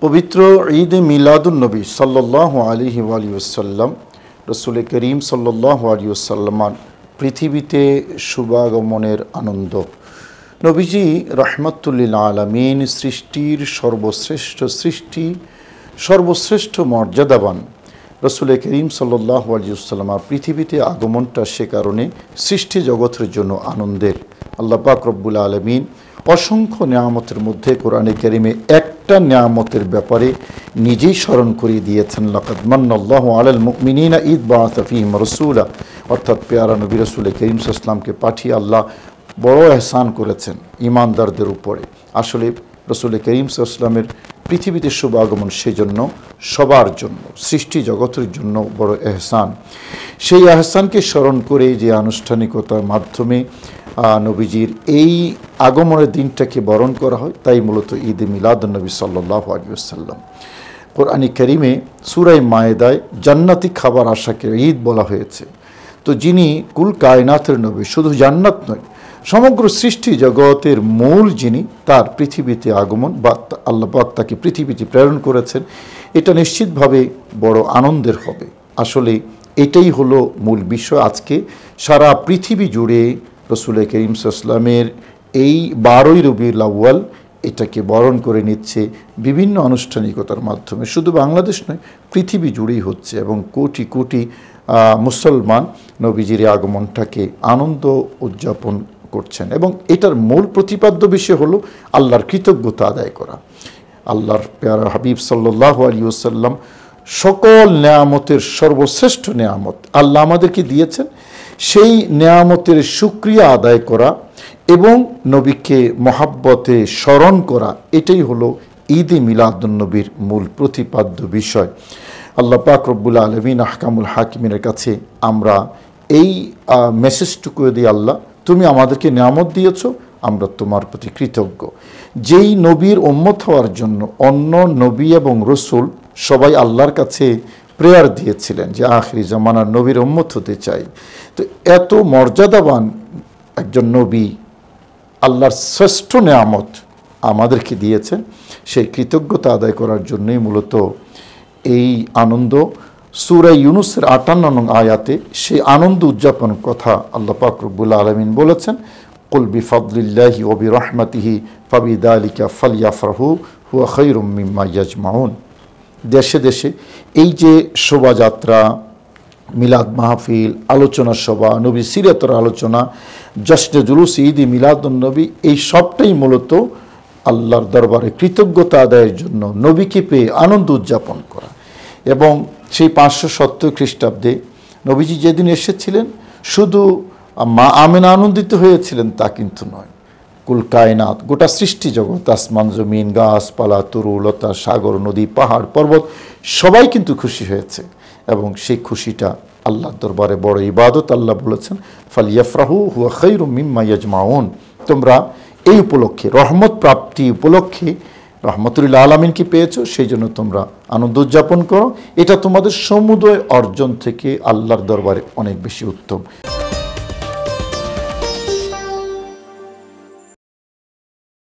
পবিত্র ঈদ মিলাদুন্নবী সাল্লাল্লাহু আলাইহি ওয়াসাল্লাম রসুল করিম সাল্লাল্লাহু আলাইহি ওয়াসাল্লাম পৃথিবীতে শুভাগমনের আনন্দ। নবীজি রাহমাতুল্লিল আলামিন, সৃষ্টির সর্বশ্রেষ্ঠ সৃষ্টি, সর্বশ্রেষ্ঠ মর্যাদাবান রসুল করিম সাল্লাল্লাহু আলাইহি ওয়াসাল্লাম পৃথিবীতে আগমনটা সে কারণে সৃষ্টি জগতের জন্য আনন্দের। আল্লাহ পাক রব্বুল আলামিন অসংখ্য নিয়ামতের মধ্যে কোরআনে কারিমে একটা নিয়ামতের ব্যাপারে নিজেই স্মরণ করিয়ে দিয়েছেন, লাকাদ মান্নাল্লাহু আলাল মুমিনিনা ইদ বাআসা ফীহিম রাসূলা, অর্থাৎ পেয়ারা নবী রাসূল করিম সাল্লাল্লাহু আলাইহি ওয়াসাল্লামকে পাঠিয়ে আল্লাহ বড় এহসান করেছেন ঈমানদারদের উপরে। আসলে রাসূল করিম সাল্লাল্লাহু আলাইহি ওয়াসাল্লামের পৃথিবীতে শুভ আগমন সেজন্য সবার জন্য, সৃষ্টি জগতের জন্য বড় এহসান। সেই এহসানকে স্মরণ করে যে আনুষ্ঠানিকতার মাধ্যমে নবীজির এই আগমনের দিনটাকে বরণ করা হয়, তাই মূলত ঈদ মিলাদুন্নবী সাল্লাল্লাহু আলাইহি ওয়াসাল্লাম। কোরআনে কারিমে সূরা মায়েদায় জান্নাতি খাবার আশাকে ঈদ বলা হয়েছে। তো যিনি কুল কায়নাতের নবী, শুধু জান্নাত নয়, সমগ্র সৃষ্টি জগতের মূল যিনি, তার পৃথিবীতে আগমন বা আল্লাহ পাক তাকে পৃথিবীতে প্রেরণ করেছেন, এটা নিশ্চিতভাবে বড় আনন্দের হবে। আসলে এটাই হলো মূল বিষয়। আজকে সারা পৃথিবী জুড়ে রসুল করিম সাল্লাল্লাহু আলাইহি ওয়াসাল্লামের এই 12ই রবিউল আউয়াল এটাকে বরণ করে নিচ্ছে বিভিন্ন আনুষ্ঠানিকতার মাধ্যমে। শুধু বাংলাদেশ নয়, পৃথিবী জুড়েই হচ্ছে এবং কোটি কোটি মুসলমান নবীজির আগমনটাকে আনন্দ উদযাপন করছেন। এবং এটার মূল প্রতিপাদ্য বিষয় হলো আল্লাহর কৃতজ্ঞতা আদায় করা। আল্লাহর প্যারা হাবিব সাল্লাল্লাহু আলাইহি ওয়াসাল্লাম সকল নেয়ামতের সর্বশ্রেষ্ঠ নেয়ামত আল্লাহ আমাদেরকে দিয়েছেন, সেই নেয়ামতের শুকরিয়া আদায় করা এবং নবীকে মহাব্বতে স্মরণ করা, এটাই হলো ঈদে মিলাদুন্নবীর মূল প্রতিপাদ্য বিষয়। আল্লাহ পাক রব্বুল আলামিন আহকামুল হাকিমের কাছে আমরা এই মেসেজটুকু দিই, আল্লাহ তুমি আমাদেরকে নিয়ামত দিয়েছ, আমরা তোমার প্রতি কৃতজ্ঞ। যেই নবীর উম্মত হওয়ার জন্য অন্য নবী এবং রসুল সবাই আল্লাহর কাছে প্রেয়ার দিয়েছিলেন যে আখিরি জামানার নবীর উম্মত হতে চাই, তো এত মর্যাদাবান একজন নবী আল্লাহর শ্রেষ্ঠ নেয়ামত আমাদেরকে দিয়েছেন, সেই কৃতজ্ঞতা আদায় করার জন্যই মূলত এই আনন্দ। সূরা ইউনূসের 58 নং আয়াতে সেই আনন্দ উদযাপন কথা আল্লাহ পাক রব্বুল আলামিন বলেছেন, কুল বিফাদলিল্লাহি ওয়া বিরহমাতিহি ফাবিযালিকা ফালইফরাহু হুয়া খায়রুম মিম্মা ইয়াজমাউন। দেশে দেশে এই যে শোভাযাত্রা, মিলাদ মাহফিল, আলোচনা সভা, নবী সিরাতের আলোচনা, জশ্নে জুলুস ঈদ মিলাদুন্নবী, এই সবটাই মূলত আল্লাহর দরবারে কৃতজ্ঞতা আদায়ের জন্য, নবীকে পেয়ে আনন্দ উদযাপন করা। এবং সেই 570 খ্রিস্টাব্দে নবীজি যেদিন এসেছিলেন, শুধু মা আমেনা আনন্দিত হয়েছিলেন তা কিন্তু নয়, কুল কায়নাত, গোটা সৃষ্টি জগৎ, আসমান জমিন, গাছপালা, তরু লতা, সাগর, নদী, পাহাড়, পর্বত, সবাই কিন্তু খুশি হয়েছে। এবং সেই খুশিটা আল্লাহর দরবারে বড় ইবাদত। আল্লাহ বলেছেন, ফালইফরাহু হুয়া খায়রুম মিম্মা ইয়াজমাউন, তোমরা এই উপলক্ষে, রহমত প্রাপ্তি উপলক্ষে রহমতুল্লাহ আলামিনকে পেয়েছো, সেই জন্য তোমরা আনন্দ উদযাপন করো। এটা তোমাদের সমুদয় অর্জন থেকে আল্লাহর দরবারে অনেক বেশি উত্তম।